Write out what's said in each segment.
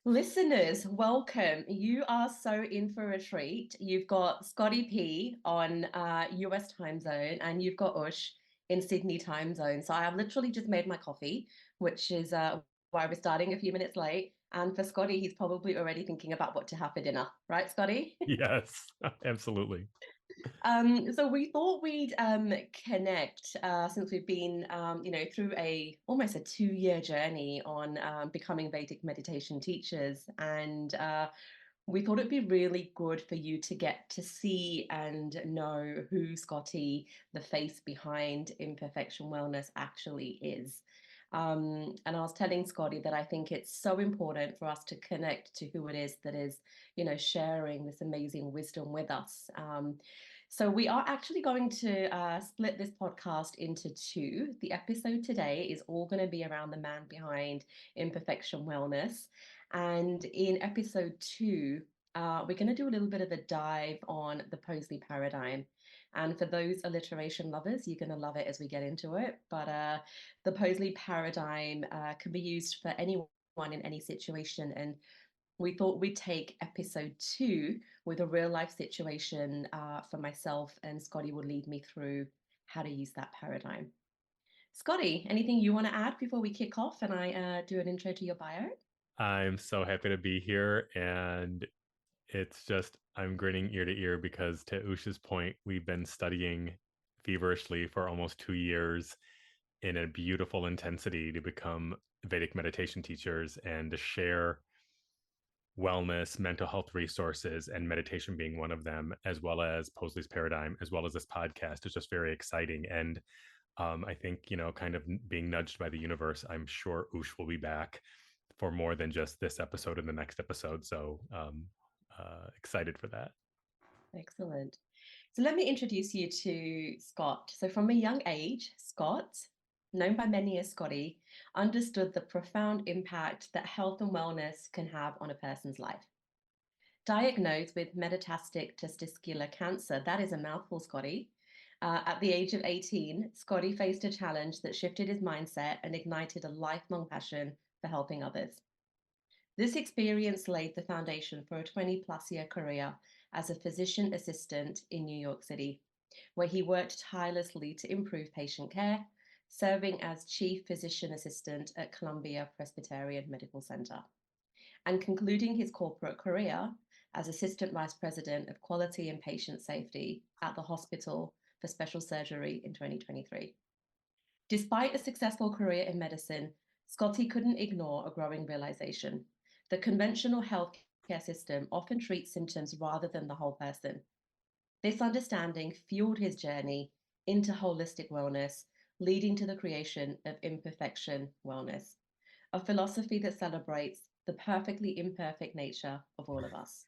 Listeners, welcome. You are so in for a treat. You've got Scotty P on US time zone, and you've got Ush in Sydney time zone. So I have literally just made my coffee, which is why we're starting a few minutes late. And for Scotty, he's probably already thinking about what to have for dinner, right, Scotty? Yes, absolutely. So we thought we'd connect since we've been, through a almost a 2-year journey on becoming Vedic meditation teachers, and we thought it'd be really good for you to get to see and know who Scotty, the face behind Imperfection Wellness, actually is. And I was telling Scotty that I think it's so important for us to connect to who it is that is, sharing this amazing wisdom with us. So we are actually going to split this podcast into two. The episode today is all going to be around the man behind Imperfection Wellness. And in episode two, we're going to do a little bit of a dive on the Posley paradigm. And for those alliteration lovers, you're going to love it as we get into it. But the Posley paradigm can be used for anyone in any situation. And we thought we'd take episode two with a real life situation for myself, and Scotty will lead me through how to use that paradigm. Scotty, anything you want to add before we kick off and I do an intro to your bio? I'm so happy to be here. And it's just, I'm grinning ear to ear because, to Usha's point, we've been studying feverishly for almost 2 years in a beautiful intensity to become Vedic meditation teachers and to share wellness, mental health resources, and meditation being one of them, as well as Posley's paradigm, as well as this podcast is just very exciting. And I think, kind of being nudged by the universe, I'm sure Ush will be back for more than just this episode and the next episode. So excited for that. Excellent. So let me introduce you to Scott. So from a young age, Scott, known by many as Scotty, understood the profound impact that health and wellness can have on a person's life. Diagnosed with metastatic testicular cancer, that is a mouthful, Scotty. At the age of 18, Scotty faced a challenge that shifted his mindset and ignited a lifelong passion for helping others. This experience laid the foundation for a 20 plus year career as a physician assistant in New York City, where he worked tirelessly to improve patient care, serving as chief physician assistant at Columbia Presbyterian Medical Center, and concluding his corporate career as assistant vice president of quality and patient safety at the Hospital for Special Surgery in 2023. Despite a successful career in medicine, Scotty couldn't ignore a growing realization. The conventional healthcare system often treats symptoms rather than the whole person. This understanding fueled his journey into holistic wellness, leading to the creation of Imperfection Wellness, a philosophy that celebrates the perfectly imperfect nature of all of us.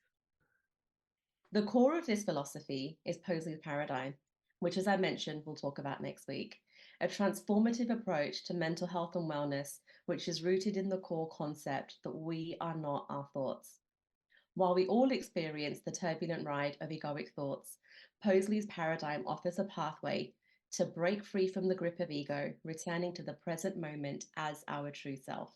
The core of this philosophy is Posley's paradigm, which, as I mentioned, we'll talk about next week, a transformative approach to mental health and wellness, which is rooted in the core concept that we are not our thoughts. While we all experience the turbulent ride of egoic thoughts, Posley's paradigm offers a pathway to break free from the grip of ego, returning to the present moment as our true self.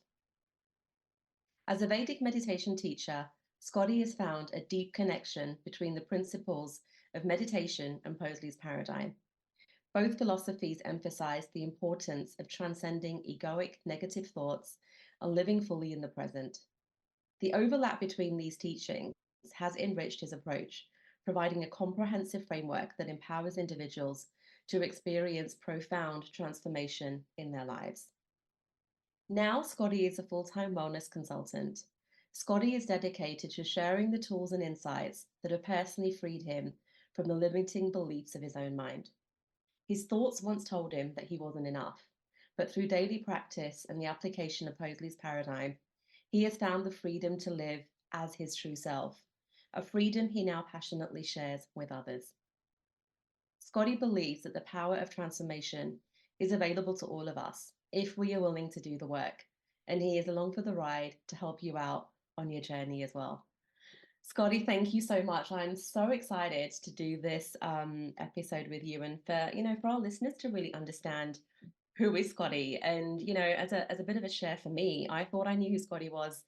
As a Vedic meditation teacher, Scotty has found a deep connection between the principles of meditation and Posley's paradigm. Both philosophies emphasize the importance of transcending egoic negative thoughts and living fully in the present. The overlap between these teachings has enriched his approach, providing a comprehensive framework that empowers individuals to experience profound transformation in their lives. Now, Scotty is a full time wellness consultant. Scotty is dedicated to sharing the tools and insights that have personally freed him from the limiting beliefs of his own mind. His thoughts once told him that he wasn't enough, but through daily practice and the application of Posley's paradigm, he has found the freedom to live as his true self, a freedom he now passionately shares with others. Scotty believes that the power of transformation is available to all of us if we are willing to do the work, and he is along for the ride to help you out on your journey as well. Scotty, thank you so much. I'm so excited to do this episode with you, and for our listeners to really understand who is Scotty. And as a bit of a share for me, I thought I knew who Scotty was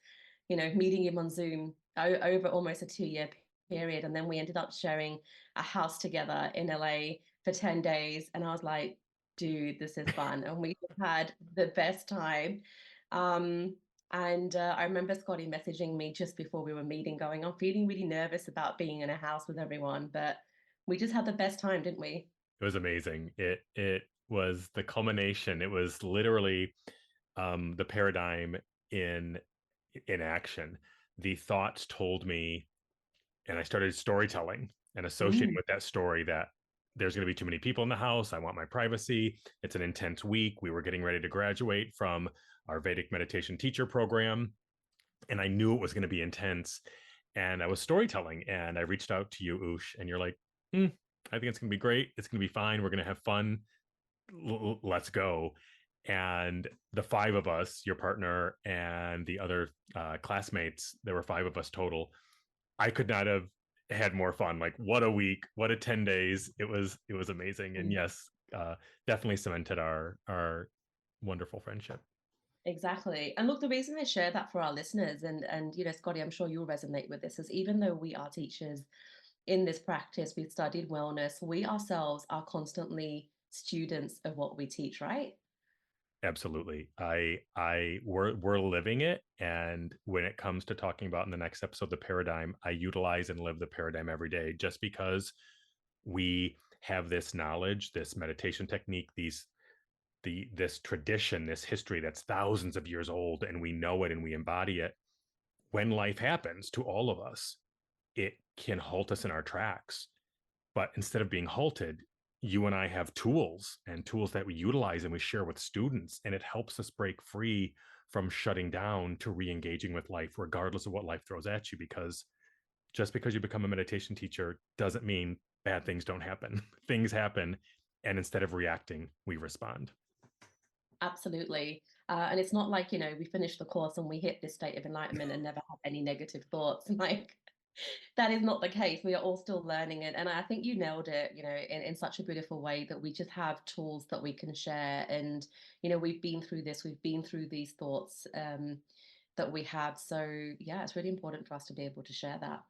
meeting him on Zoom over almost a 2 year period. And then we ended up sharing a house together in LA for 10 days. And I was like, dude, this is fun. And we had the best time. Um, and I remember Scotty messaging me just before we were meeting, going, I'm feeling really nervous about being in a house with everyone, but we just had the best time, didn't we? It was amazing. It was the culmination. It was literally the paradigm in in action. The thoughts told me, and I started storytelling and associating Mm, with that story that there's going to be too many people in the house. I want my privacy. It's an intense week. We were getting ready to graduate from our Vedic meditation teacher program, and I knew it was going to be intense. And I was storytelling, and I reached out to you, Ush, and you're like, I think it's going to be great. It's going to be fine. We're going to have fun. Let's go. And the five of us, your partner and the other classmates, there were five of us total. I could not have had more fun. Like, what a week, what a 10 days. It was amazing. And mm. yes, definitely cemented our wonderful friendship. Exactly. And look, the reason I share that for our listeners, and Scotty, I'm sure you'll resonate with this, is even though we are teachers in this practice, we've studied wellness, we ourselves are constantly students of what we teach, right? Absolutely. We're living it. And when it comes to talking about in the next episode, the paradigm, I utilize and live the paradigm every day just because we have this knowledge, this meditation technique, this tradition, this history that's thousands of years old, and we know it and we embody it. When life happens to all of us, it can halt us in our tracks. But instead of being halted, you and I have tools and tools that we utilize and we share with students, and it helps us break free from shutting down to re-engaging with life, regardless of what life throws at you. Because just because you become a meditation teacher doesn't mean bad things don't happen. Things happen, and instead of reacting, we respond. Absolutely. And it's not like, we finish the course and we hit this state of enlightenment and never have any negative thoughts. Like, that is not the case. We are all still learning it. And I think you nailed it, in such a beautiful way that we just have tools that we can share. And, we've been through this, we've been through these thoughts that we have. So, yeah, it's really important for us to be able to share that.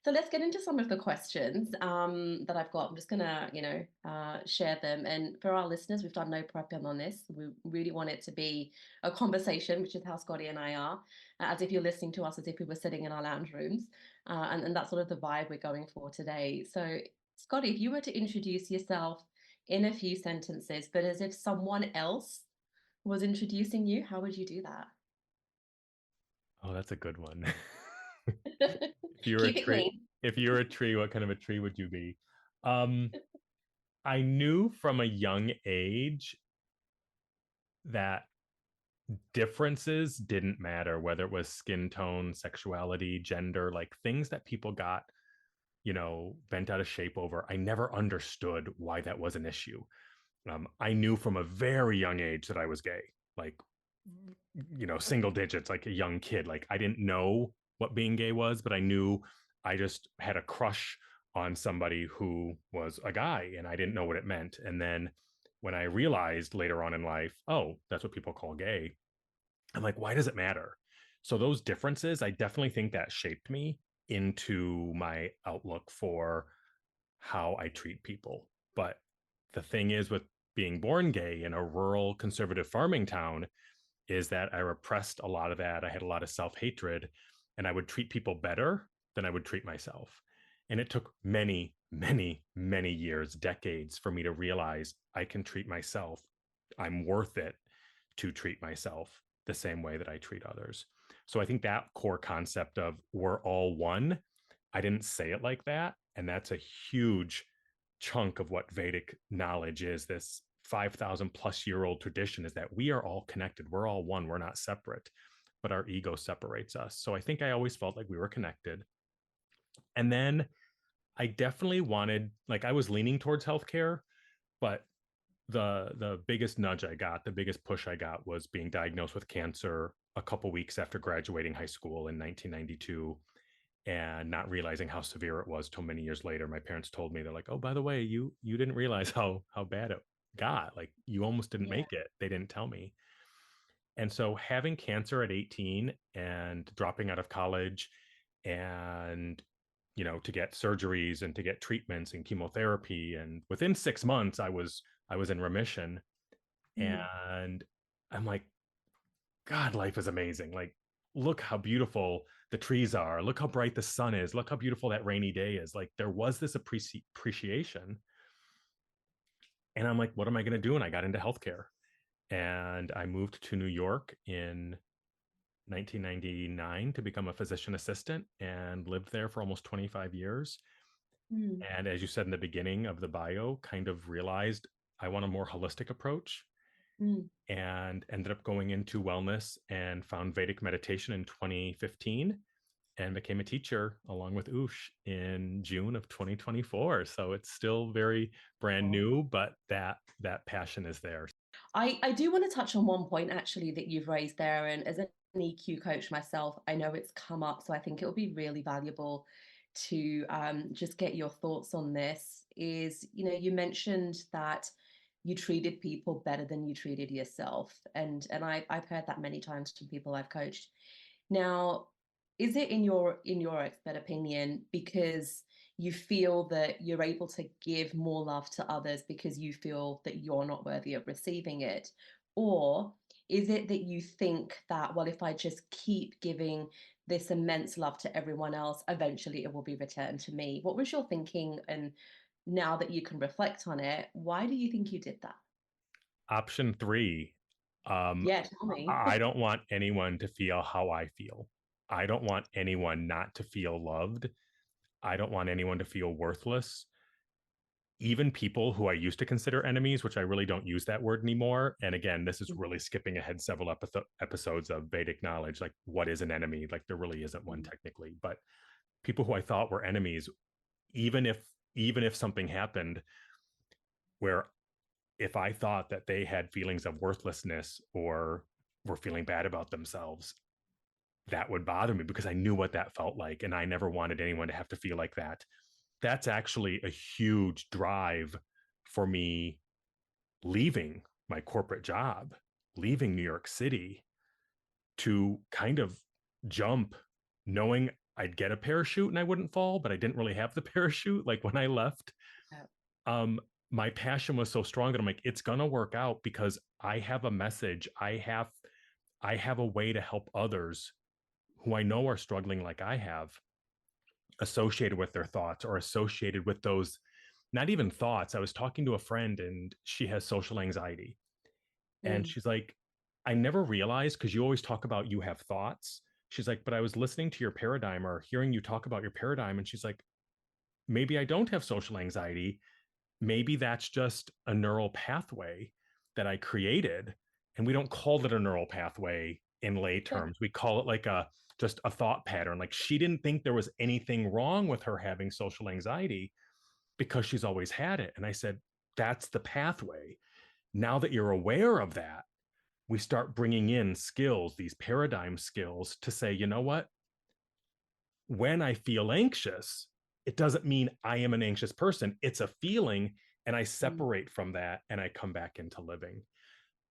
So let's get into some of the questions that I've got. I'm just gonna, share them. And for our listeners, we've done no prepping on this. We really want it to be a conversation, which is how Scotty and I are, as if you're listening to us, as if we were sitting in our lounge rooms, and that's sort of the vibe we're going for today. So, Scotty, if you were to introduce yourself in a few sentences, but as if someone else was introducing you, how would you do that? Oh, that's a good one. If you were a Keep it tree, clean. if you were a tree, what kind of a tree would you be? Um, I knew from a young age that differences didn't matter, whether it was skin tone, sexuality, gender, like things that people got, bent out of shape over. I never understood why that was an issue. I knew from a very young age that I was gay, like, single digits, like a young kid. Like, I didn't know what being gay was, but I knew I just had a crush on somebody who was a guy, and I didn't know what it meant. And then when I realized later on in life, oh, that's what people call gay, I'm like, why does it matter? So those differences, I definitely think that shaped me into my outlook for how I treat people. But the thing is, with being born gay in a rural conservative farming town, is that I repressed a lot of that. I had a lot of self hatred, and I would treat people better than I would treat myself. And it took many, many, many years, decades for me to realize I can treat myself. I'm worth it to treat myself the same way that I treat others. So I think that core concept of we're all one, I didn't say it like that. And that's a huge chunk of what Vedic knowledge is. This 5,000 plus year old tradition is that we are all connected. We're all one. We're not separate, but our ego separates us. So I think I always felt like we were connected. And then I definitely wanted, like, I was leaning towards healthcare, but the biggest nudge I got, the biggest push I got was being diagnosed with cancer a couple weeks after graduating high school in 1992, and not realizing how severe it was till many years later. My parents told me, they're like, "Oh, by the way, you didn't realize how bad it got. Like, you almost didn't Yeah. make it." They didn't tell me. And so having cancer at 18 and dropping out of college and to get surgeries and to get treatments and chemotherapy, and within 6 months I was in remission. Mm, And I'm like, God, life is amazing. Like, look how beautiful the trees are. Look how bright the sun is. Look how beautiful that rainy day is. Like, there was this appreciation. And I'm like, what am I going to do? And I got into healthcare and I moved to New York in 1999 to become a physician assistant and lived there for almost 25 years. mm, And as you said in the beginning of the bio, kind of realized I want a more holistic approach mm. and ended up going into wellness and found Vedic meditation in 2015 and became a teacher along with Ush in June of 2024. So it's still very brand Oh. new, but that passion is there. I do want to touch on one point actually that you've raised there. And as an EQ coach myself, I know it's come up. So I think it will be really valuable to just get your thoughts on this. Is, you mentioned that you treated people better than you treated yourself. And I've heard that many times from people I've coached. Now, is it in your expert opinion because you feel that you're able to give more love to others because you feel that you're not worthy of receiving it? Or is it that you think that, well, if I just keep giving this immense love to everyone else, eventually it will be returned to me? What was your thinking? And now that you can reflect on it, why do you think you did that? Option three, um, Yeah, tell me. I don't want anyone to feel how I feel. I don't want anyone not to feel loved. I don't want anyone to feel worthless. Even people who I used to consider enemies, which I really don't use that word anymore. And again, this is really skipping ahead several episodes of Vedic knowledge. Like, what is an enemy? Like, there really isn't one technically. But people who I thought were enemies, even if something happened where if I thought that they had feelings of worthlessness or were feeling bad about themselves, that would bother me because I knew what that felt like. And I never wanted anyone to have to feel like that. That's actually a huge drive for me leaving my corporate job, leaving New York City to kind of jump, knowing I'd get a parachute and I wouldn't fall, but I didn't really have the parachute. Like when I left, Yeah. um, my passion was so strong that I'm like, it's gonna work out because I have a message. I have a way to help others who I know are struggling like I have, associated with their thoughts or associated with those, not even thoughts. I was talking to a friend and she has social anxiety. And Mm, she's like, I never realized, because you always talk about you have thoughts. She's like, but I was listening to your paradigm or hearing you talk about your paradigm. And she's like, maybe I don't have social anxiety. Maybe that's just a neural pathway that I created. And we don't call it a neural pathway in lay yeah. terms. We call it like just a thought pattern. Like she didn't think there was anything wrong with her having social anxiety because she's always had it. And I said, that's the pathway. Now that you're aware of that, we start bringing in skills, these paradigm skills to say, you know what? When I feel anxious, it doesn't mean I am an anxious person. It's a feeling. And I Mm. separate from that and I come back into living.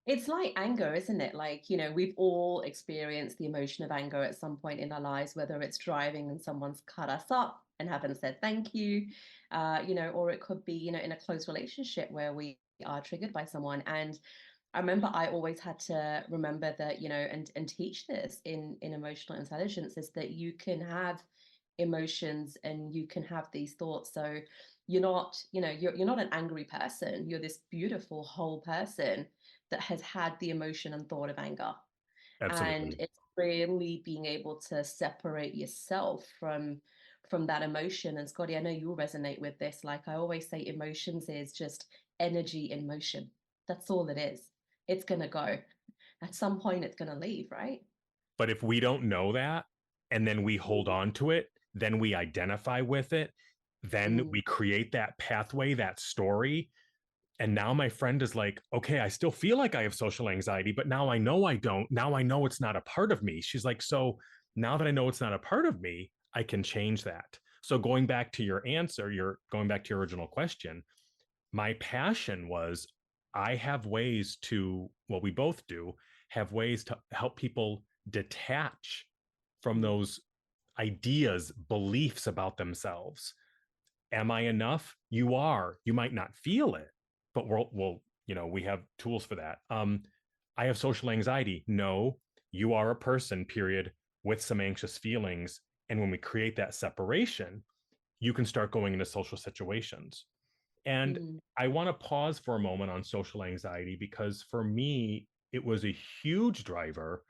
It's like anger, isn't it? Like, we've all experienced the emotion of anger at some point in our lives, whether it's driving and someone's cut us up and haven't said thank you, or it could be, in a close relationship where we are triggered by someone. And I remember I always had to remember that, and teach this in emotional intelligence is that you can have emotions and you can have these thoughts. So you're not, you're not an angry person. You're this beautiful whole person that has had the emotion and thought of anger. And Absolutely. it's really being able to separate yourself from that emotion. And Scotty, I know you'll resonate with this. Like I always say, emotions is just energy in motion. That's all it is. It's gonna go. At some point it's gonna leave, right? But if we don't know that and then we hold on to it, then we identify with it, then Mm, we create that pathway, that story. And now my friend is like, okay, I still feel like I have social anxiety, but now I know I don't. Now I know it's not a part of me. She's like, so now that I know it's not a part of me, I can change that. So going back to your answer, you're going back to your original question. My passion was I have ways to, well, we both do have ways to help people detach from Mm, those ideas, beliefs about themselves. Am I enough? You are. You might not feel it, but we have tools for that. I have social anxiety. No, you are a person, period, with some anxious feelings. And when we create that separation, you can start going into social situations. And mm, I want to pause for a moment on social anxiety because for me, it was a huge driver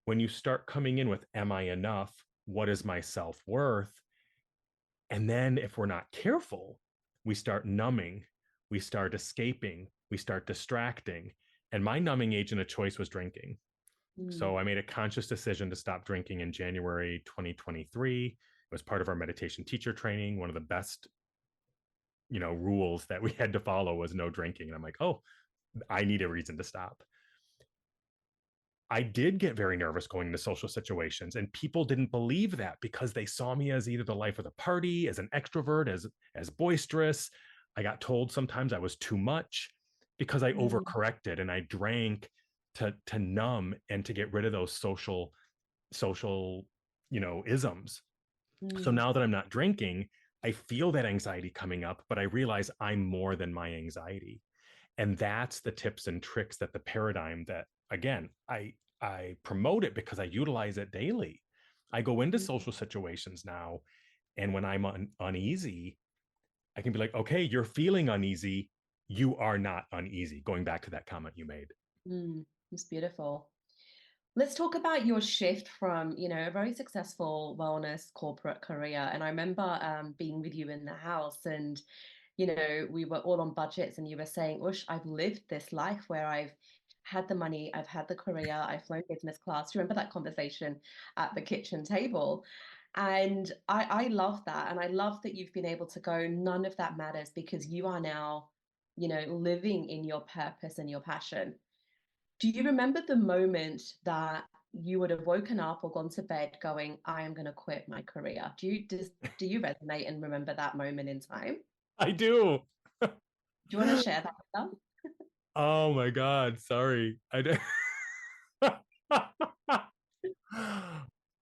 when you start coming in with, am I enough? What is my self worth? And then if we're not careful, we start numbing, we start escaping, we start distracting. And my numbing agent of choice was drinking. mm, So I made a conscious decision to stop drinking in January 2023. It was part of our meditation teacher training. One of the best, rules that we had to follow was no drinking. And I'm like, oh, I need a reason to stop. I did get very nervous going into social situations, and people didn't believe that because they saw me as either the life of the party, as an extrovert, as boisterous. I got told sometimes I was too much because I mm, overcorrected and I drank to numb and to get rid of those social isms. So mm, now that I'm not drinking, I feel that anxiety coming up, but I realize I'm more than my anxiety. And that's the tips and tricks that the paradigm that, again, I promote it because I utilize it daily. I go into mm, social situations now, and when I'm uneasy, I can be like, okay, you're feeling uneasy, you are not uneasy, going back to that comment you made. mm. It's beautiful. Let's talk about your shift from, a very successful wellness corporate career. And I remember being with you in the house, and we were all on budgets, and you were saying, Ush, I've lived this life where I've had the money, I've had the career, I've flown business class. Do you remember that conversation at the kitchen table? And I love that. And I love that you've been able to go, none of that matters because you are now, living in your purpose and your passion. Do you remember the moment that you would have woken up or gone to bed going, I am going to quit my career? Do you resonate and remember that moment in time? I do. Do you want to share that with us? Oh my God. Sorry. I did.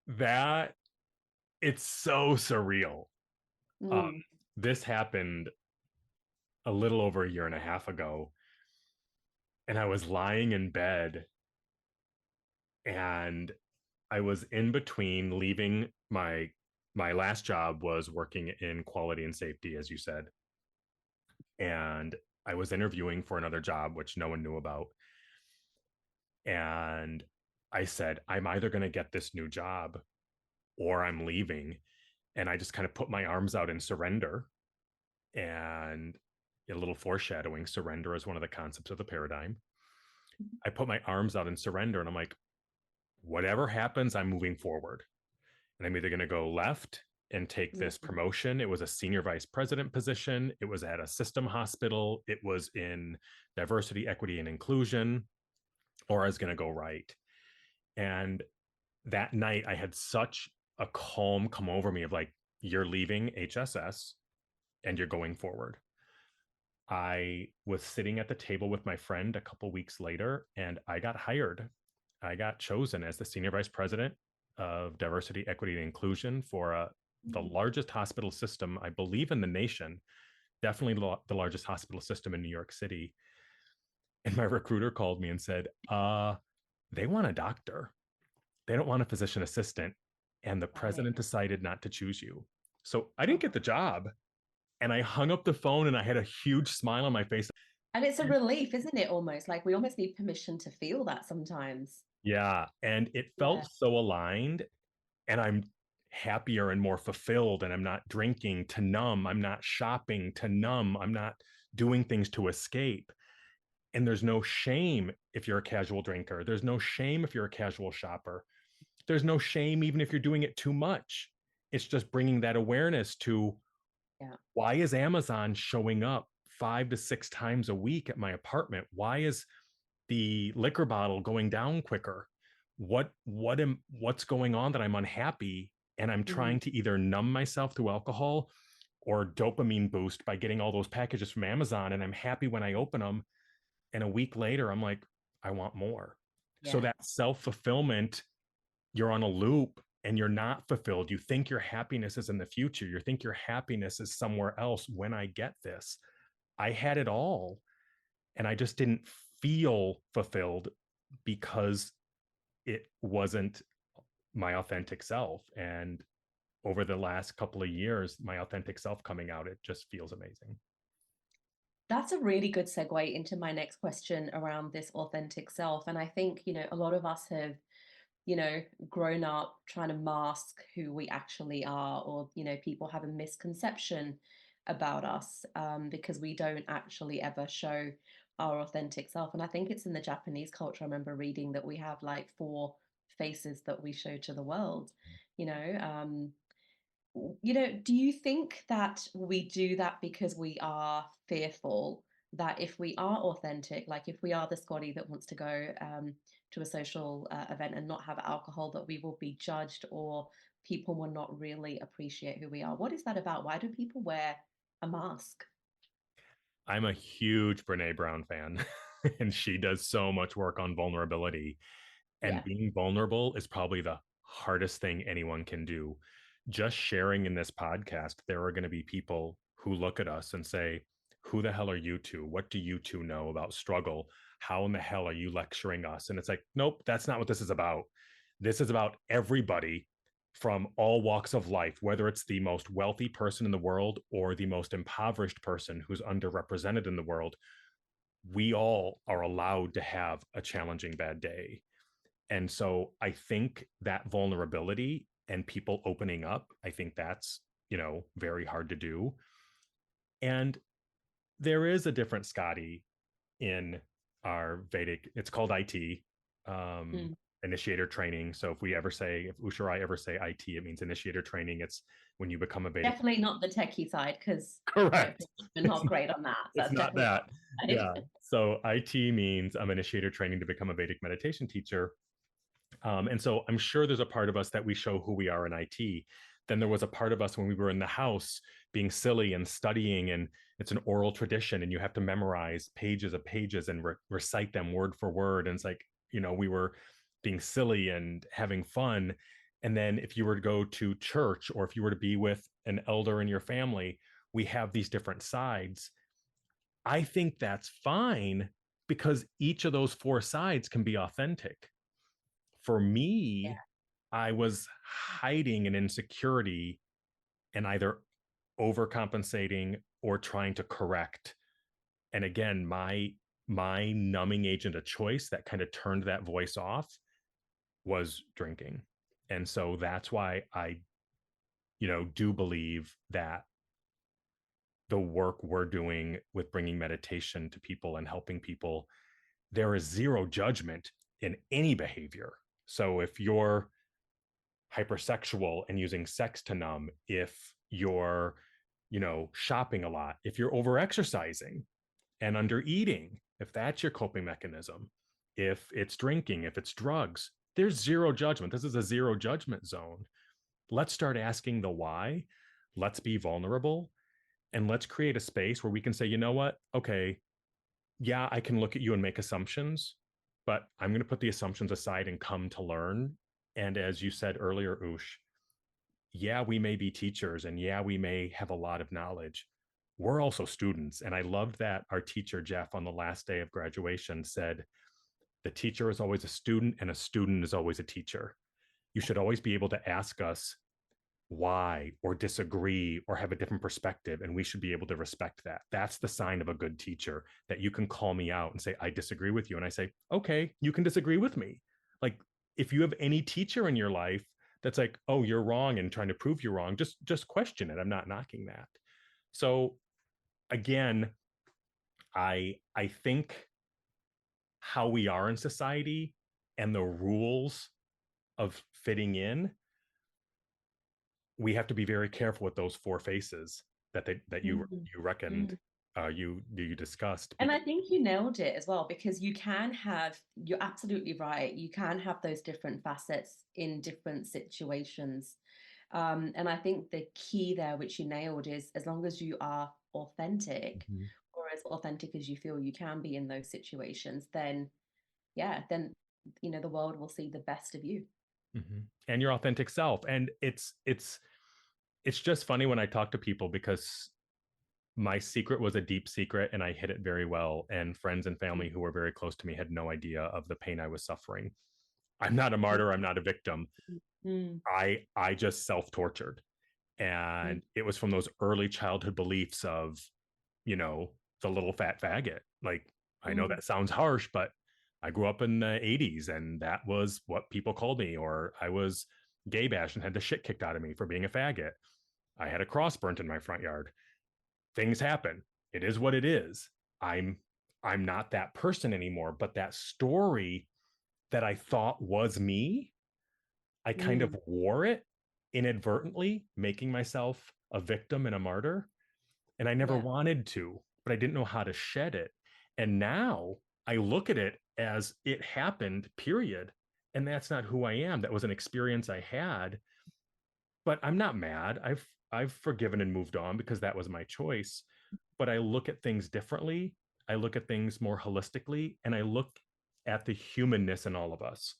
That it's so surreal. Um, Mm, this happened a little over a year and a half ago, and I was lying in bed, and I was in between leaving my last job was working in quality and safety, as you said, and I was interviewing for another job which no one knew about, and I said, I'm either going to get this new job or I'm leaving, and I just kind of put my arms out in surrender. And a little foreshadowing, surrender is one of the concepts of the paradigm. I put my arms out in surrender, and I'm like, whatever happens, I'm moving forward. And I'm either going to go left and take this mm, promotion. It was a senior vice president position. It was at a system hospital. It was in diversity, equity, and inclusion, or I was going to go right. And that night, I had such a calm come over me of like, you're leaving HSS and you're going forward. I was sitting at the table with my friend a couple weeks later, and I got hired. I got chosen as the senior vice president of diversity, equity, and inclusion for the mm. largest hospital system, I believe, in the nation. Definitely the largest hospital system in New York City. And my recruiter called me and said, they want a doctor. They don't want a physician assistant. And the Right. president decided not to choose you. So I didn't Oh. get the job. And I hung up the phone and I had a huge smile on my face. And it's a relief, isn't it? Almost like we almost need permission to feel that sometimes. Yeah, and it Yeah. felt so aligned, and I'm happier and more fulfilled, and I'm not drinking to numb, I'm not shopping to numb, I'm not doing things to escape. And there's no shame if you're a casual drinker. There's no shame if you're a casual shopper. There's no shame even if you're doing it too much. It's just bringing that awareness to, Yeah. why is Amazon showing up 5 to 6 times a week at my apartment? Why is the liquor bottle going down quicker? What's going on that I'm unhappy, and I'm Mm, trying to either numb myself through alcohol or dopamine boost by getting all those packages from Amazon, and I'm happy when I open them, and a week later I'm like, I want more. So Yeah. that self-fulfillment, you're on a loop and you're not fulfilled. You think your happiness is in the future. You think your happiness is somewhere else when I get this. I had it all and I just didn't feel fulfilled because it wasn't my authentic self. And over the last couple of years, my authentic self coming out, it just feels amazing. That's a really good segue into my next question around this authentic self. And I think, a lot of us have, grown up trying to mask who we actually are, or, people have a misconception about us because we don't actually ever show our authentic self. And I think it's in the Japanese culture. I remember reading that we have like four faces that we show to the world, you know. Do you think that we do that because we are fearful that if we are authentic, like if we are the Scotty that wants to go to a social event and not have alcohol, that we will be judged or people will not really appreciate who we are? What is that about? Why do people wear a mask? I'm a huge Brene Brown fan, and she does so much work on vulnerability. And Yeah. being vulnerable is probably the hardest thing anyone can do. Just sharing in this podcast, there are going to be people who look at us and say, who the hell are you two? What do you two know about struggle? How in the hell are you lecturing us? And it's like, nope, that's not what this is about. This is about everybody from all walks of life, whether it's the most wealthy person in the world or the most impoverished person who's underrepresented in the world. We all are allowed to have a challenging bad day. And so I think that vulnerability and people opening up, I think that's, very hard to do. And there is a different Scotty in our Vedic, it's called IT, um, Mm. initiator training. So if Usha or I ever say IT, it means initiator training. It's when you become a Vedic. Definitely not the techie side because, Correct. we're It's not great on that. So it's that's not definitely that. not the Yeah. side. So IT means I'm initiator training to become a Vedic meditation teacher. And so I'm sure there's a part of us that we show who we are in IT. Then there was a part of us when we were in the house being silly and studying, and it's an oral tradition, and you have to memorize pages of pages and recite them word for word. And it's like, we were being silly and having fun. And then if you were to go to church or if you were to be with an elder in your family, we have these different sides. I think that's fine because each of those four sides can be authentic. For me, Yeah. I was hiding an insecurity and either overcompensating or trying to correct. And again, my numbing agent of choice that kind of turned that voice off was drinking. And so that's why I, do believe that the work we're doing with bringing meditation to people and helping people, there is zero judgment in any behavior. So if you're hypersexual and using sex to numb, if you're, shopping a lot, if you're over exercising and under eating, if that's your coping mechanism, if it's drinking, if it's drugs, there's zero judgment. This is a zero judgment zone. Let's start asking the why. Let's be vulnerable and let's create a space where we can say, you know what? Okay, yeah, I can look at you and make assumptions, but I'm going to put the assumptions aside and come to learn. And as you said earlier, Ush, yeah, we may be teachers and yeah, we may have a lot of knowledge. We're also students. And I loved that our teacher, Jeff, on the last day of graduation said, the teacher is always a student and a student is always a teacher. You should always be able to ask us why or disagree or have a different perspective. And we should be able to respect that. That's the sign of a good teacher, that you can call me out and say, I disagree with you. And I say, okay, you can disagree with me. Like if you have any teacher in your life that's like, oh, you're wrong and trying to prove you're wrong, just question it. I'm not knocking that. So again, I think how we are in society and the rules of fitting in, we have to be very careful with those four faces that Mhm. you reckoned, Mhm. you discussed And I because think you nailed it as well, because you're absolutely right. You can have those different facets in different situations. And I think the key there, which you nailed, is as long as you are authentic Mhm. or as authentic as you feel you can be in those situations, then yeah, then the world will see the best of you. And your authentic self. And it's just funny when I talk to people because my secret was a deep secret and I hid it very well. And friends and family who were very close to me had no idea of the pain I was suffering. I'm not a martyr. I'm not a victim. Mm, I just self-tortured. mm, And it was from those early childhood beliefs of, you know, the little fat faggot. Like, I know mm, that sounds harsh, but I grew up in the 80s and that was what people called me. Or I was gay bashed and had the shit kicked out of me for being a faggot. I had a cross burnt in my front yard. Things happen. It is what it is. I'm I'm not that person anymore, but that story that I thought was me, I kind of mm. wore it inadvertently, making myself a victim and a martyr. And I never Yeah. wanted to, but I didn't know how to shed it. And now I look at it as it happened, period. And that's not who I am. That was an experience I had, but I'm not mad. I've forgiven and moved on because that was my choice. But I look at things differently. I look at things more holistically, and I look at the humanness in all of us.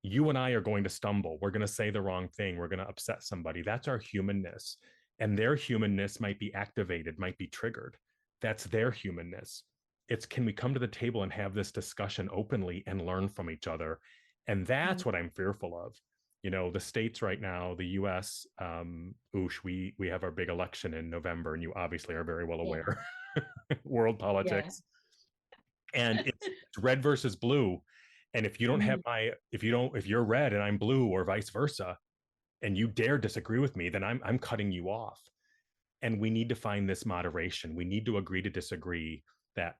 You and I are going to stumble. We're going to say the wrong thing. We're going to upset somebody. That's our humanness. And their humanness might be activated, might be triggered. That's their humanness. It's can we come to the table and have this discussion openly and learn from each other? And Mm. that's what I'm fearful of. You know, the states right now, the US, oosh, we have our big election in November, and you obviously are very well Yeah. aware. World Yeah. politics. And it's red versus blue. And if you don't have Mm, my, if you're red and I'm blue or vice versa, and you dare disagree with me, then I'm cutting you off. And we need to find this moderation. We need to agree to disagree, that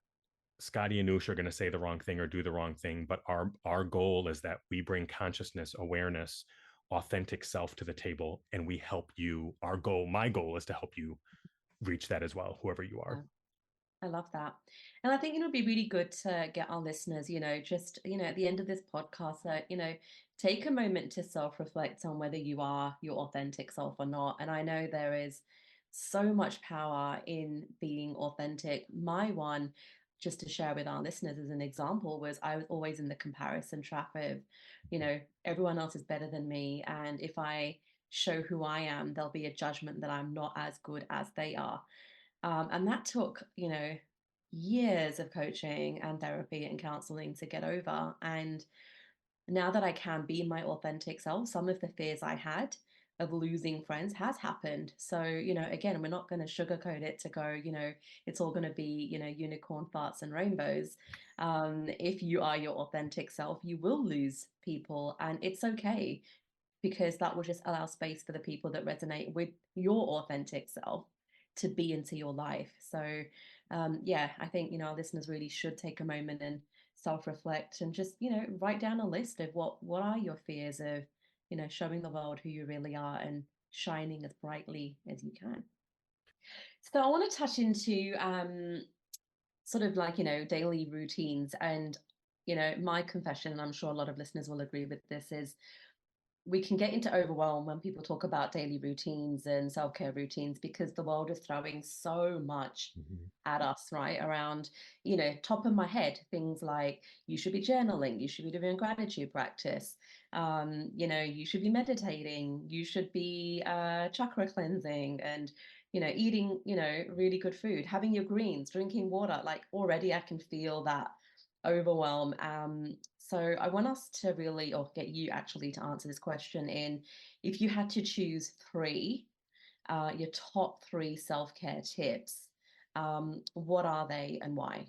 Scotty and Noosh are going to say the wrong thing or do the wrong thing. But our goal is that we bring consciousness, awareness, authentic self to the table, and we help you. Our goal, my goal, is to help you reach that as well, whoever you yeah. are. I love that. And I think it'll be really good to get our listeners, just, at the end of this podcast, that, take a moment to self reflect on whether you are your authentic self or not. And I know there is so much power in being authentic. My one, just to share with our listeners as an example, was I was always in the comparison trap of, everyone else is better than me. And if I show who I am, there'll be a judgment that I'm not as good as they are. And that took, years of coaching and therapy and counseling to get over. And now that I can be my authentic self, some of the fears I had of losing friends has happened. So, again, we're not going to sugarcoat it to go, it's all going to be, unicorn farts and rainbows. If you are your authentic self, you will lose people, and it's okay, because that will just allow space for the people that resonate with your authentic self to be into your life. So, yeah, I think, our listeners really should take a moment and self-reflect and just, write down a list of what are your fears of, showing the world who you really are and shining as brightly as you can. So I want to touch into sort of like, daily routines. And, my confession, and I'm sure a lot of listeners will agree with this, is we can get into overwhelm when people talk about daily routines and self-care routines, because the world is throwing so much Mhm. at us, right? Around, top of my head, things like you should be journaling, you should be doing gratitude practice, you should be meditating, you should be chakra cleansing, and eating, really good food, having your greens, drinking water. Like, already I can feel that overwhelm. So I want us to really, or get you actually to answer this question in, if you had to choose three, your top three self-care tips, what are they and why?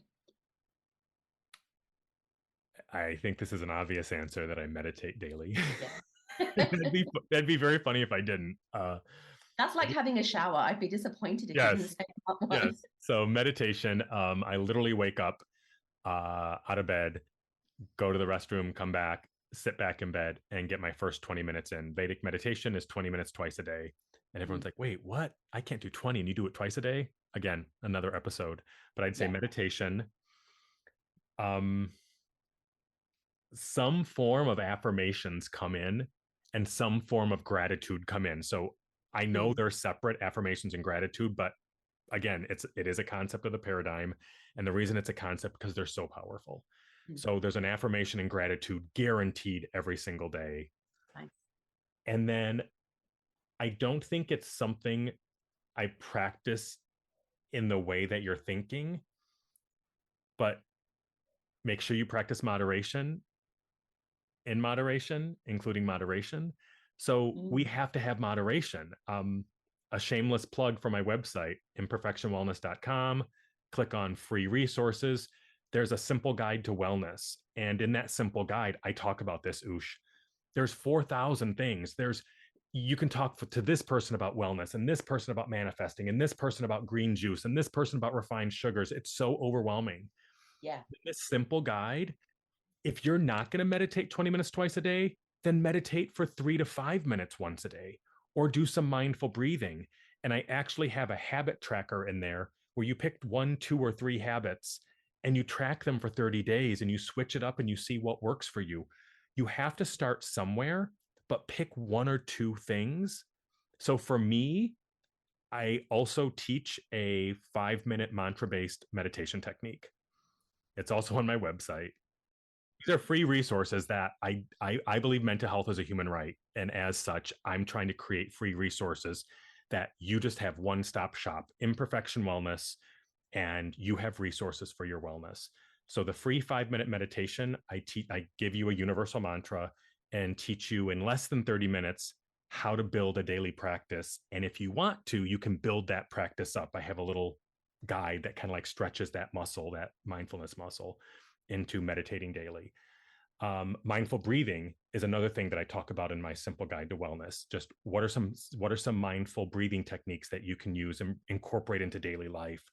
I think this is an obvious answer, that I meditate daily. Yeah. That'd be very funny if I didn't. That's like having a shower. I'd be disappointed if you didn't Yes, say that one. yes. So meditation. I literally wake up out of bed, go to the restroom, come back, sit back in bed, and get my first 20 minutes in. Vedic meditation is 20 minutes twice a day, and everyone's Mm, like, "Wait, what? I can't do 20, and you do it twice a day?" Again, another episode. But I'd say yeah. meditation. Um, some form of affirmations come in, and some form of gratitude come in. So I know Mm, they're separate, affirmations and gratitude, but again, it is a concept of the paradigm. And the reason it's a concept, because they're so powerful. Mm. So there's an affirmation and gratitude guaranteed every single day. Nice. And then I don't think it's something I practice in the way that you're thinking, but make sure you practice moderation in moderation, including moderation. So we Mm. have to have moderation. A shameless plug for my website, imperfectionwellness.com. Click on free resources. There's a simple guide to wellness. And in that simple guide, I talk about this, Oosh. There's 4,000 things. You can talk to this person about wellness and this person about manifesting and this person about green juice and this person about refined sugars. It's so overwhelming. Yeah. This simple guide, if you're not going to meditate 20 minutes twice a day, then meditate for 3 to 5 minutes once a day or do some mindful breathing. And I actually have a habit tracker in there where you pick one, two, or three habits and you track them for 30 days and you switch it up and you see what works for you. You have to start somewhere, but pick one or two things. So for me, I also teach a 5 minute mantra based meditation technique. It's also on my website. These are free resources that I believe mental health is a human right, and as such, I'm trying to create free resources that you just have one stop shop, imperfection wellness, and you have resources for your wellness. So the free 5 minute meditation, I give you a universal mantra and teach you in less than 30 minutes how to build a daily practice. And if you want to, you can build that practice up. I have a little guide that kind of like stretches that muscle, that mindfulness muscle, into meditating daily. Mindful breathing is another thing that I talk about in my simple guide to wellness. Just what are some mindful breathing techniques that you can use and incorporate into daily life.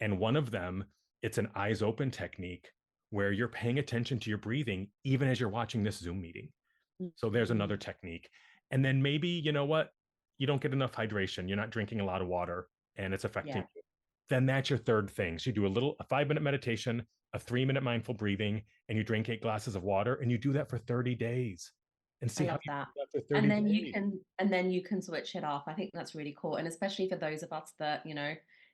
And one of them, it's an eyes open technique where you're paying attention to your breathing even as you're watching this Zoom meeting. So there's Mm. another technique. And then maybe, you know what, you don't get enough hydration, you're not drinking a lot of water and it's affecting Yeah. you. Then that's your third thing. So you do a 5 minute meditation, a 3 minute mindful breathing, and you drink 8 glasses of water, and you do that for 30 days and I see how love you that. feel after And 30 then you days. can switch it off. I think that's really cool. And especially for those of us that,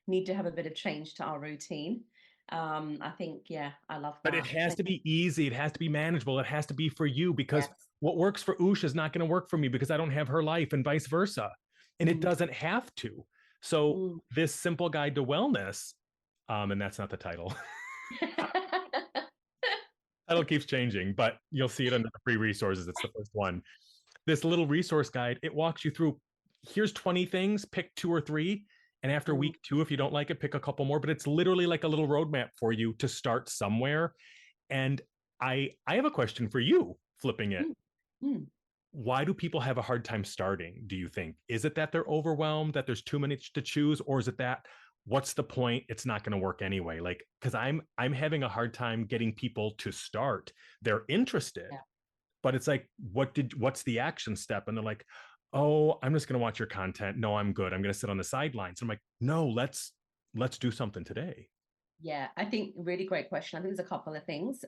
need to have a bit of change to our routine. I think, yeah, I love But it that. has to be easy. It has to be manageable. It has to be for you because Yes. what works for Usha is not going to work for me because I don't have her life and vice versa. And it Mm. doesn't have to. So Mm. this simple guide to wellness, and that's not the title. Title keeps changing, but you'll see it under the free resources. It's the first one. This little resource guide, it walks you through, here's 20 things, pick two or three. And after Mm. week two, if you don't like it, pick a couple more. But it's literally like a little roadmap for you to start somewhere. And I have a question for you, flipping it. Mm. Mm. Why do people have a hard time starting, do you think? Is it that they're overwhelmed, that there's too many to choose, or is it that what's the point? It's not going to work anyway. Like, because I'm having a hard time getting people to start. They're interested, Yeah. but it's like, what's the action step? And they're like, oh, I'm just going to watch your content. No, I'm good. I'm going to sit on the sidelines. I'm like, no, let's do something today. Yeah. I think really great question. I think there's a couple of things.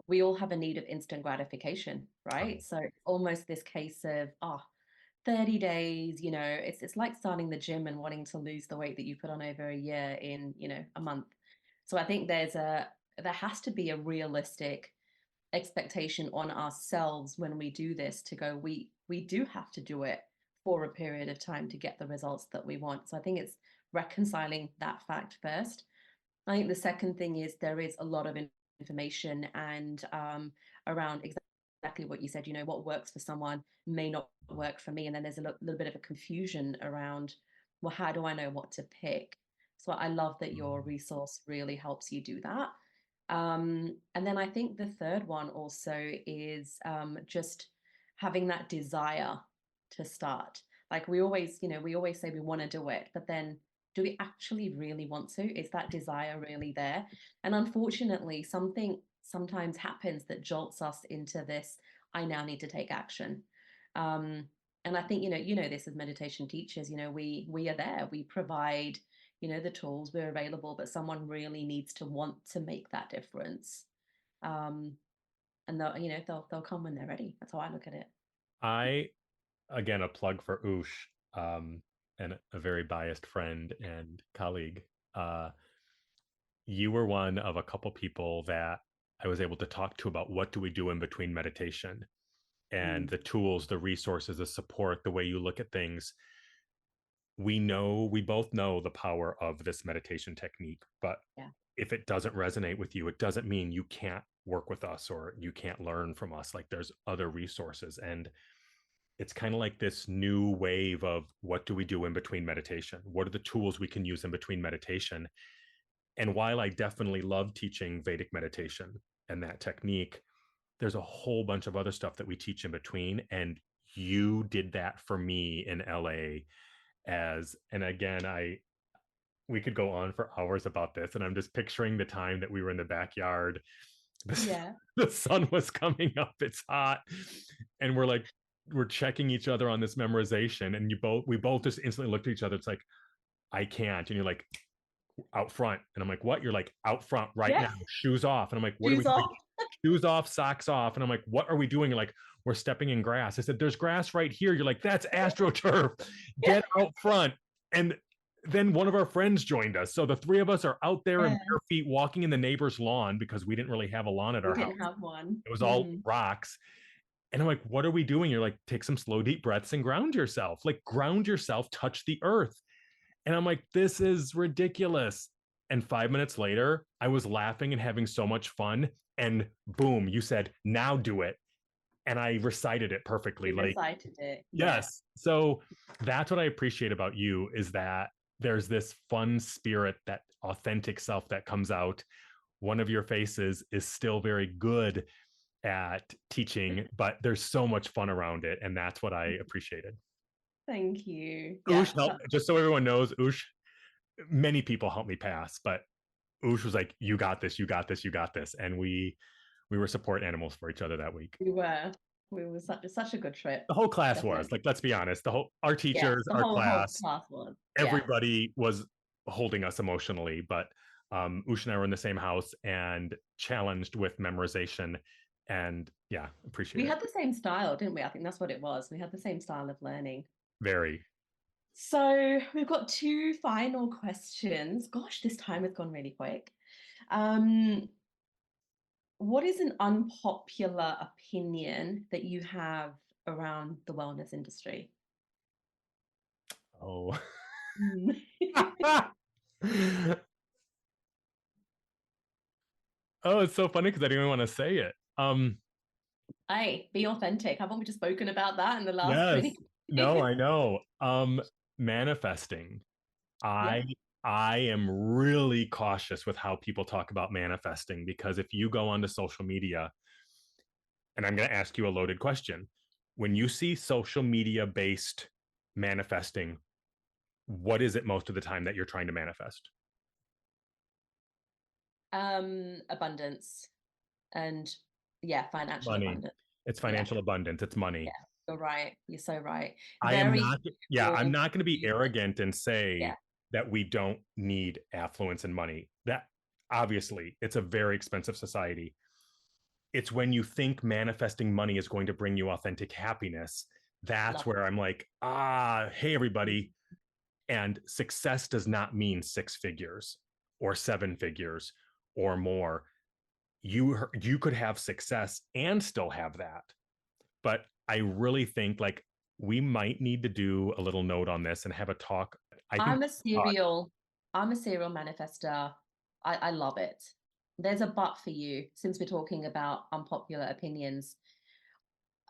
We all have a need of instant gratification, right? Um, So almost this case of, 30 days, it's like starting the gym and wanting to lose the weight that you put on over a year in, a month. So I think there has to be a realistic expectation on ourselves when we do this to go, we do have to do it for a period of time to get the results that we want. So I think it's reconciling that fact first. I think the second thing is there is a lot of information and around exactly what you said. What works for someone may not work for me, and then there's a little bit of a confusion around, well, how do I know what to pick? So I love that your resource really helps you do that. And then I think the third one also is just having that desire to start. Like we always say we want to do it, but then do we actually really want to? Is that desire really there? And unfortunately, something sometimes happens that jolts us into this, I now need to take action. Um, and I think, this as meditation teachers, we are there, we provide, the tools, we're available, but someone really needs to want to make that difference. Um, and they'll come when they're ready. That's how I look at it. I again a plug for Oosh, and a very biased friend and colleague. Uh, you were one of a couple people that I was able to talk to about what do we do in between meditation and Mm, the tools, the resources, the support, the way you look at things. We both know the power of this meditation technique, but yeah. if it doesn't resonate with you, it doesn't mean you can't work with us or you can't learn from us. Like there's other resources. And it's kind of like this new wave of what do we do in between meditation? What are the tools we can use in between meditation? And while I definitely love teaching Vedic meditation and that technique, there's a whole bunch of other stuff that we teach in between. And you did that for me in LA and again, we could go on for hours about this. And I'm just picturing the time that we were in the backyard. The, Yeah. the sun was coming up. It's hot. And we're checking each other on this memorization. And we both just instantly looked at each other. It's like, I can't. And you're like, out front. And I'm like, what? You're like, out front right Yeah. now, shoes off. And I'm like, what are we Shoes doing? off. Shoes off, socks off. And I'm like, what are we doing? You're like, we're stepping in grass. I said, there's grass right here. You're like, that's AstroTurf. Yeah. Get out front. And then one of our friends joined us. So the three of us are out there in Yeah. bare feet walking in the neighbor's lawn because we didn't really have a lawn at We our house. didn't have one. It was all Mm. rocks. And I'm like, what are we doing? You're like, take some slow, deep breaths and ground yourself. Like, ground yourself, touch the earth. And I'm like, this is ridiculous. And 5 minutes later, I was laughing and having so much fun. And boom, you said, now do it. And I recited it perfectly. We Like, recited it. Yeah. yes. So that's what I appreciate about you is that there's this fun spirit, that authentic self that comes out. One of your faces is still very good at teaching, but there's so much fun around it. And that's what I appreciated. Thank you. Oosh Yeah. helped, just so everyone knows, Oosh, many people helped me pass, but Oosh was like, you got this, you got this, you got this. And we were support animals for each other that week. We were. We were such a good trip. The whole class was, Definitely. like, let's be honest, our Yes. teachers, The our whole class, class was. Yeah. everybody was holding us emotionally. But Oosh and I were in the same house and challenged with memorization. And yeah, appreciate We it. had the same style, didn't we? I think that's what it was. We had the same style of learning. Very. So we've got two final questions. Gosh, this time has gone really quick. Um, what is an unpopular opinion that you have around the wellness industry? Oh. Mm. Oh, it's so funny because I didn't even want to say it. Hey, be authentic. Haven't we just spoken about that in the last Yes. 20 No, minutes? I know. Manifesting. Yeah. I I am really cautious with how people talk about manifesting because if you go onto social media, and I'm going to ask you a loaded question. When you see social media based manifesting, what is it most of the time that you're trying to manifest? Abundance and yeah, financial Money. abundance. It's Yeah. financial abundance, it's Yeah. money. You're right. You're so right. I am Very not, yeah, I'm few not going to be people. arrogant and Yeah. say that we don't need affluence and money. That obviously it's a very expensive society. It's when you think manifesting money is going to bring you authentic happiness. That's Love where I'm like, hey, it. everybody. And success does not mean six figures or seven figures or more. You could have success and still have that. But I really think like we might need to do a little note on this and have a talk. I think I'm a serial, I'm a serial manifester. I love it. There's a but for you, since we're talking about unpopular opinions.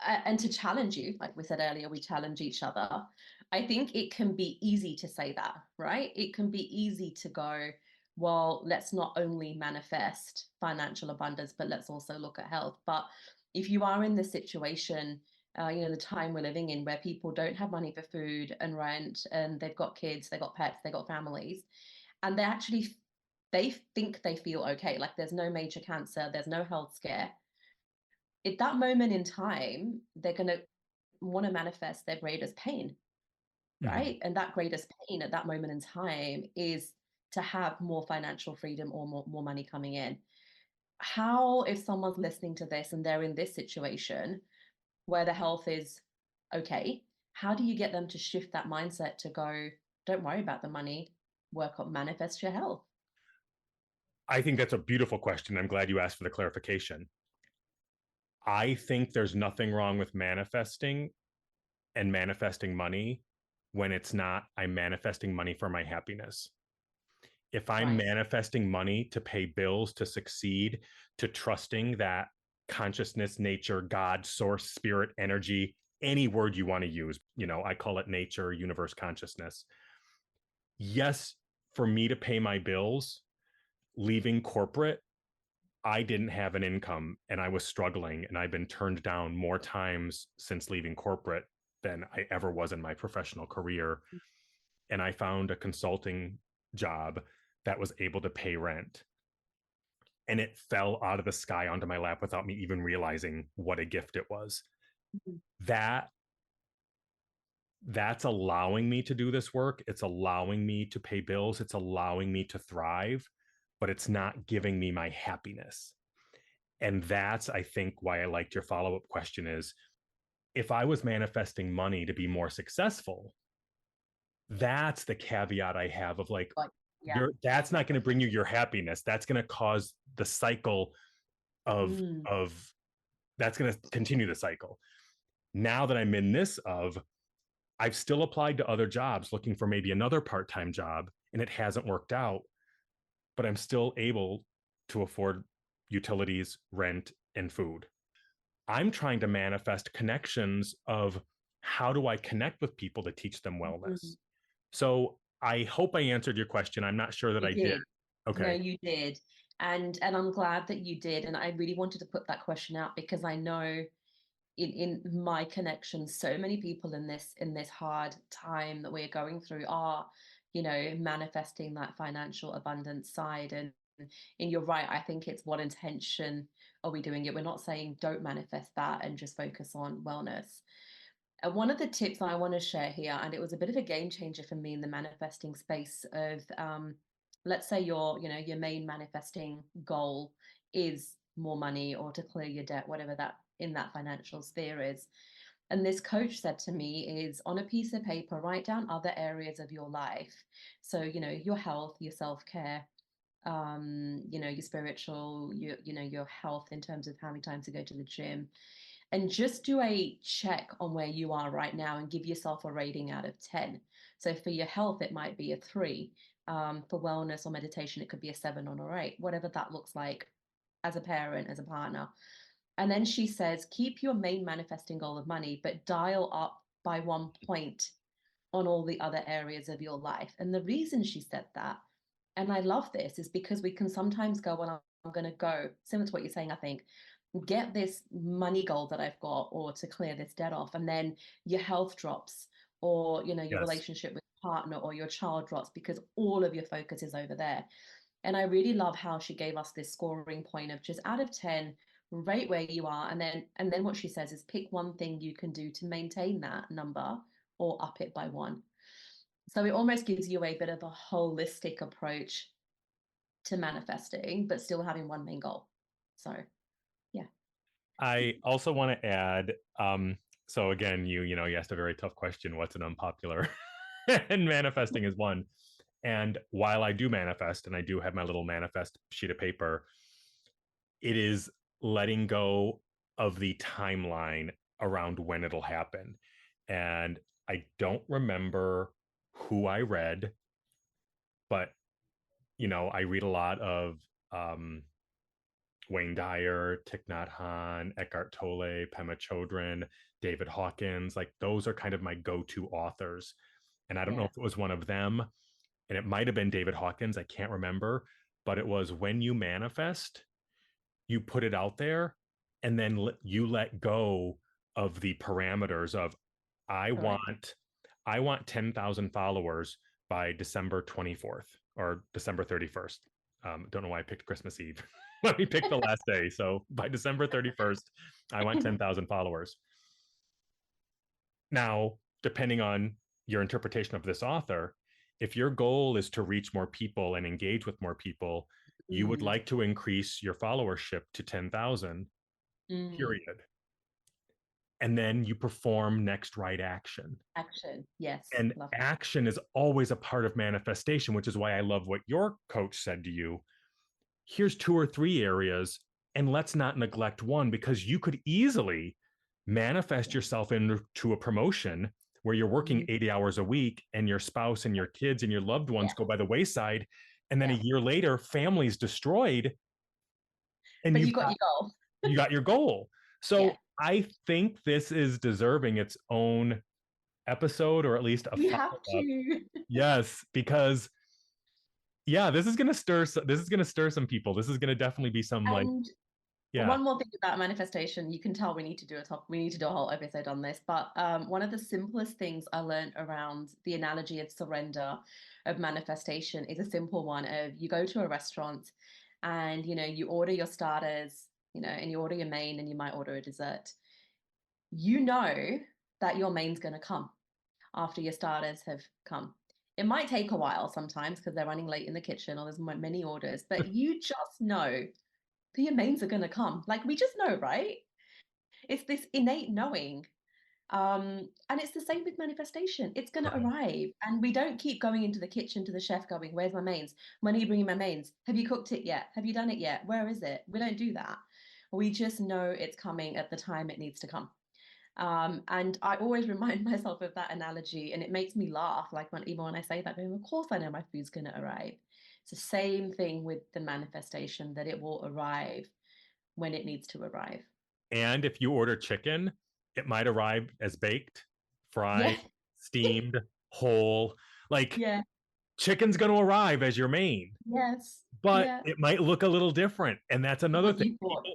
And to challenge you, like we said earlier, we challenge each other. I think it can be easy to say that, right? It can be easy to go, well, let's not only manifest financial abundance, but let's also look at health. But if you are in this situation, the time we're living in where people don't have money for food and rent, and they've got kids, they've got pets, they've got families, and they think they feel okay, like there's no major cancer, there's no health scare. At that moment in time, they're going to want to manifest their greatest pain, Mhm. right? And that greatest pain at that moment in time is to have more financial freedom or more money coming in. How, if someone's listening to this and they're in this situation where the health is okay, how do you get them to shift that mindset to go, don't worry about the money, work on manifest your health? I think that's a beautiful question. I'm glad you asked for the clarification. I think there's nothing wrong with manifesting and manifesting money when it's not, I'm manifesting money for my happiness. If I'm Right. manifesting money to pay bills, to succeed, to trusting that consciousness, nature, God, source, spirit, energy, any word you want to use, I call it nature, universe, consciousness. Yes, for me to pay my bills, leaving corporate, I didn't have an income and I was struggling, and I've been turned down more times since leaving corporate than I ever was in my professional career. And I found a consulting job that was able to pay rent. And it fell out of the sky onto my lap without me even realizing what a gift it was. Mhm. That that's allowing me to do this work. It's allowing me to pay bills. It's allowing me to thrive, but it's not giving me my happiness. And that's, I think, why I liked your follow-up question is, if I was manifesting money to be more successful, that's the caveat I have of like, Like, yeah. that's not going to bring you your happiness. That's going to cause the cycle of Mm, of that's going to continue the cycle. Now that I'm in this of, I've still applied to other jobs looking for maybe another part-time job, and it hasn't worked out, but I'm still able to afford utilities, rent, and food. I'm trying to manifest connections of, how do I connect with people to teach them mhm. wellness? So I hope I answered your question. I'm not sure that You I did. did. No, Okay. you did. And I'm glad that you did. And I really wanted to put that question out because I know in my connections, so many people in this hard time that we're going through are, manifesting that financial abundance side. And you're right, I think it's what intention are we doing it? We're not saying don't manifest that and just focus on wellness. One of the tips I want to share here, and it was a bit of a game changer for me in the manifesting space of, let's say your main manifesting goal is more money or to clear your debt, whatever that in that financial sphere is. And this coach said to me is on a piece of paper, write down other areas of your life. So, your health, your self-care, your spiritual, your health in terms of how many times to go to the gym, and just do a check on where you are right now and give yourself a rating out of 10. So for your health, it might be a 3. For wellness or meditation, it could be a 7 or 8, whatever that looks like as a parent, as a partner. And then she says, keep your main manifesting goal of money, but dial up by 1 point on all the other areas of your life. And the reason she said that, and I love this, is because we can sometimes go, well, I'm going to go, similar to what you're saying, I think, get this money goal that I've got or to clear this debt off. And then your health drops, or, your Yes. relationship with your partner or your child drops because all of your focus is over there. And I really love how she gave us this scoring point of just out of 10, rate where you are. And then what she says is pick one thing you can do to maintain that number or up it by 1. So it almost gives you a bit of a holistic approach to manifesting, but still having one main goal. So yeah. I also want to add, so again, you asked a very tough question. What's an unpopular? And manifesting is one. And while I do manifest, and I do have my little manifest sheet of paper, it is letting go of the timeline around when it'll happen. And I don't remember who I read, but I read a lot of um, Wayne Dyer, Thich Nhat Hanh, Eckhart Tolle, Pema Chodron, David Hawkins. Like, those are kind of my go-to authors. And I don't know Yeah. if it was one of them, and it might have been David Hawkins. I can't remember, but it was, when you manifest, you put it out there, and then you let go of the parameters of, I Correct. want I want 10,000 followers by December 24th or December 31st. Don't know why I picked Christmas Eve. Let me pick the last day. So by December 31st, I want 10,000 followers. Now, depending on your interpretation of this author, if your goal is to reach more people and engage with more people, you would Mm, like to increase your followership to 10,000, mm. period. And then you perform next right action. Action. Yes. And Love that. action is always a part of manifestation, which is why I love what your coach said to you. here's two or three areas, and let's not neglect one, because you could easily manifest yourself into a promotion where you're working Mhm. 80 hours a week and your spouse and your kids and your loved ones Yeah, go by the wayside. And then a yeah. year later, family's destroyed and But you got your goal. you got your goal. Yeah. So I think this is deserving its own episode, or at least a We have follow-up. to. Yes, because yeah, this is gonna stir some people. This is gonna definitely be some like, And yeah, one more thing about manifestation, you can tell we need to do a whole episode on this, but one of the simplest things I learned around the analogy of surrender of manifestation is a simple one of you go to a restaurant and you order your starters, and you order your main and you might order a dessert. You know that your main's going to come after your starters have come. It might take a while sometimes because they're running late in the kitchen or there's many orders, but you just know your mains are going to come. Like we just know, right? It's this innate knowing. And it's the same with manifestation. It's going to right. arrive. And we don't keep going into the kitchen to the chef going, where's my mains? When are you bringing my mains? Have you cooked it yet? Have you done it yet? Where is it? We don't do that. We just know it's coming at the time it needs to come. And I always remind myself of that analogy, and it makes me laugh. Like even when I say that, going, of course I know my food's going to arrive. It's the same thing with the manifestation that it will arrive when it needs to arrive. And if you order chicken, it might arrive as baked, Yeah, fried, steamed, whole. Like yeah, chicken's going to arrive as your main, yes, but yeah. it might look a little different. And that's another What thing. you thought.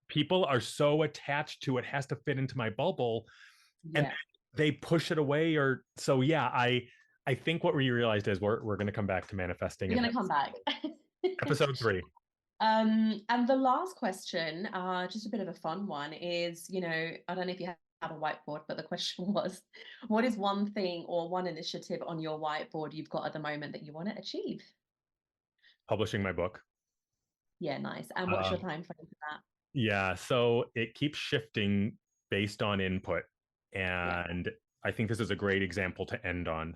People are so attached to it has to fit into my bubble, and Yeah, they push it away. Or so yeah, I think what we realized is we're going to come back to manifesting we're in gonna come back. episode 3. And the last question, just a bit of a fun one, is I don't know if you have a whiteboard, but the question was, what is one thing or one initiative on your whiteboard you've got at the moment that you want to achieve? Publishing my book. Yeah, nice. And what's your um, time frame for that? yeah, so it keeps shifting based on input, Yeah. and I think this is a great example to end on.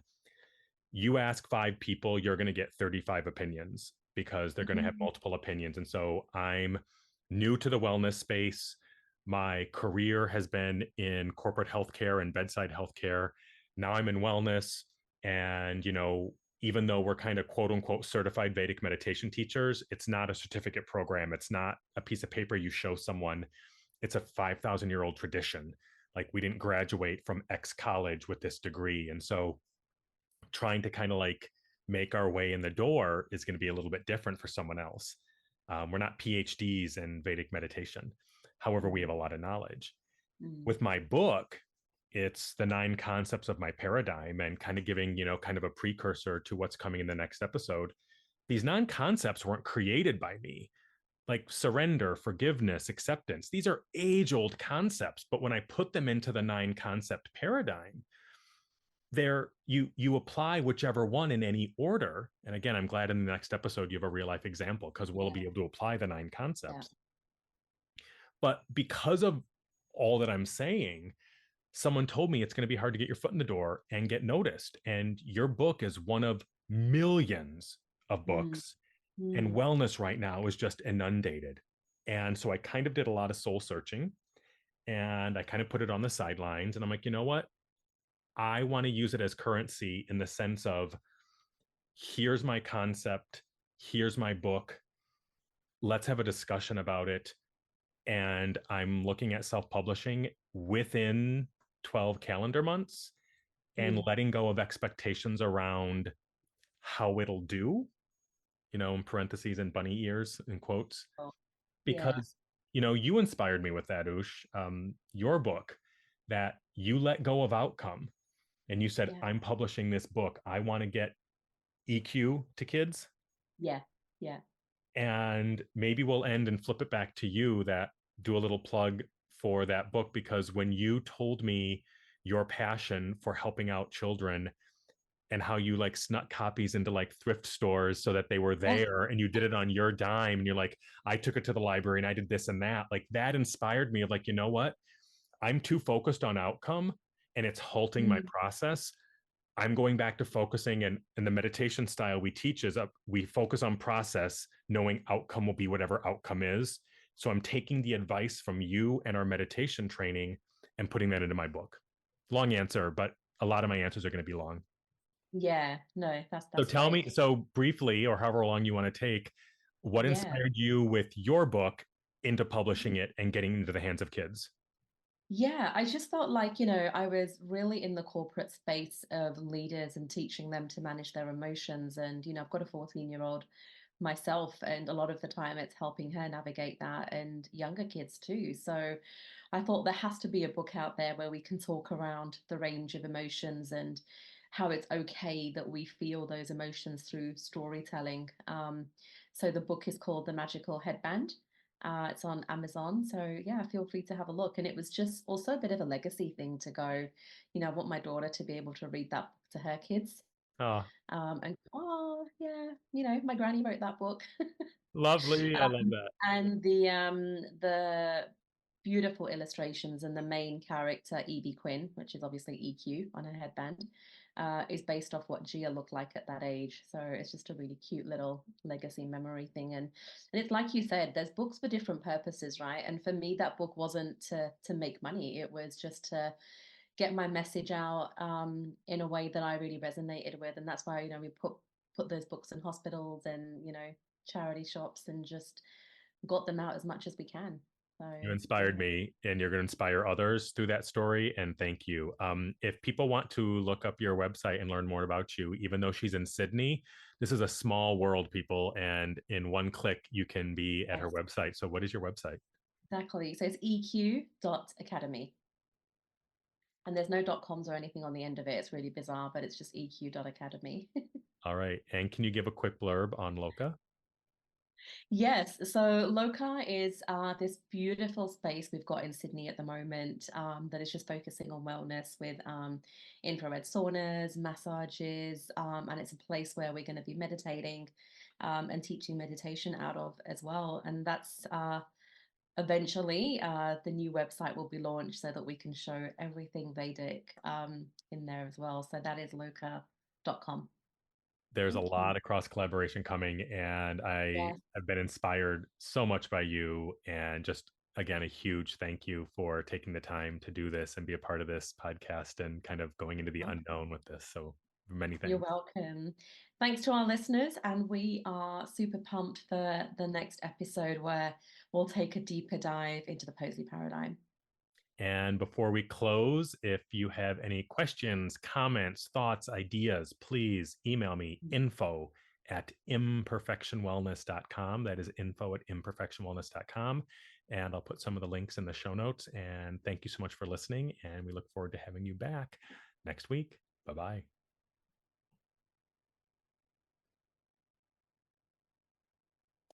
You ask 5 people, you're going to get 35 opinions because they're going to have Mhm. multiple opinions. And so I'm new to the wellness space. My career has been in corporate healthcare and bedside healthcare. Now I'm in wellness. And, even though we're kind of quote unquote certified Vedic meditation teachers, it's not a certificate program. It's not a piece of paper you show someone. It's a 5,000-year-old tradition. Like we didn't graduate from X college with this degree. And so trying to kind of like make our way in the door is going to be a little bit different for someone else. We're not PhDs in Vedic meditation. However, we have a lot of knowledge. Mm. With my book, it's the 9 concepts of my paradigm and kind of giving, kind of a precursor to what's coming in the next episode. These 9 concepts weren't created by me. Like surrender, forgiveness, acceptance. These are age old concepts. But when I put them into the 9 concept paradigm, there you apply whichever one in any order. And again, I'm glad in the next episode you have a real life example, because we'll Yeah, be able to apply the 9 yeah. concepts. But because of all that I'm saying, someone told me it's going to be hard to get your foot in the door and get noticed, and your book is one of millions of Mm. books, and Mm. wellness right now is just inundated. And so I kind of did a lot of soul searching, and I kind of put it on the sidelines, and I'm like, you know what, I want to use it as currency, in the sense of, here's my concept, here's my book, let's have a discussion about it. And I'm looking at self publishing within 12 calendar months, and Mm. letting go of expectations around how it'll do, in parentheses and bunny ears in quotes, Oh, yeah, because, you inspired me with that, Ush. Your book, that you let go of outcome and you said, yeah, I'm publishing this book. I want to get EQ to kids. yeah, yeah. And maybe we'll end and flip it back to you, that do a little plug for that book, because when you told me your passion for helping out children, and how you like snuck copies into like thrift stores so that they were Yes. there, and you did it on your dime, and you're like, I took it to the library and I did this and that, like that inspired me of like, you know what, I'm too focused on outcome and it's halting my Mm. process. I'm going back to focusing, and the meditation style we teach is we focus on process, knowing outcome will be whatever outcome is. So I'm taking the advice from you and our meditation training and putting that into my book. Long answer, but a lot of my answers are going to be long. Yeah, no, So that's tell great. me, so briefly, or however long you want to take, what Yeah. inspired you with your book into publishing it and getting into the hands of kids? Yeah, I just felt like, I was really in the corporate space of leaders and teaching them to manage their emotions. And, I've got a 14-year-old myself, and a lot of the time it's helping her navigate that and younger kids too. So I thought there has to be a book out there where we can talk around the range of emotions and how it's okay that we feel those emotions through storytelling. So the book is called The Magical Headband. It's on Amazon. So yeah, feel free to have a look. And it was just also a bit of a legacy thing to go, I want my daughter to be able to read that book to her kids. Oh, And oh yeah, my granny wrote that book. lovely. I love that. And the beautiful illustrations and the main character, Evie Quinn, which is obviously EQ on her headband, is based off what Gia looked like at that age. So it's just a really cute little legacy memory thing. And it's like you said, there's books for different purposes, right? And for me, that book wasn't to make money. It was just to get my message out in a way that I really resonated with. And that's why, we put those books in hospitals and, charity shops and just got them out as much as we can. So You yeah, inspired me, and you're going to inspire others through that story. And thank you. If people want to look up your website and learn more about you, even though she's in Sydney, this is a small world, people. And in one click, you can be at her yes, website. So, what is your website? exactly. So it's eq.academy. And there's no .coms or anything on the end of it. It's really bizarre, but it's just eq.academy. All right. And can you give a quick blurb on Loka? Yes, so Loka is this beautiful space we've got in Sydney at the moment that is just focusing on wellness with infrared saunas, massages, and it's a place where we're going to be meditating and teaching meditation out of as well. And that's eventually the new website will be launched so that we can show everything Vedic in there as well. So that is loka.com. There's a Thank you. lot of cross collaboration coming, and I Yes. have been inspired so much by you. And just again, a huge thank you for taking the time to do this and be a part of this podcast and kind of going into the unknown with this. So many You're thanks. welcome. Thanks to our listeners, and we are super pumped for the next episode where we'll take a deeper dive into the Posey paradigm. And before we close, if you have any questions, comments, thoughts, ideas, please email me info@imperfectionwellness.com. That is info@imperfectionwellness.com. And I'll put some of the links in the show notes. And thank you so much for listening. And we look forward to having you back next week. Bye bye.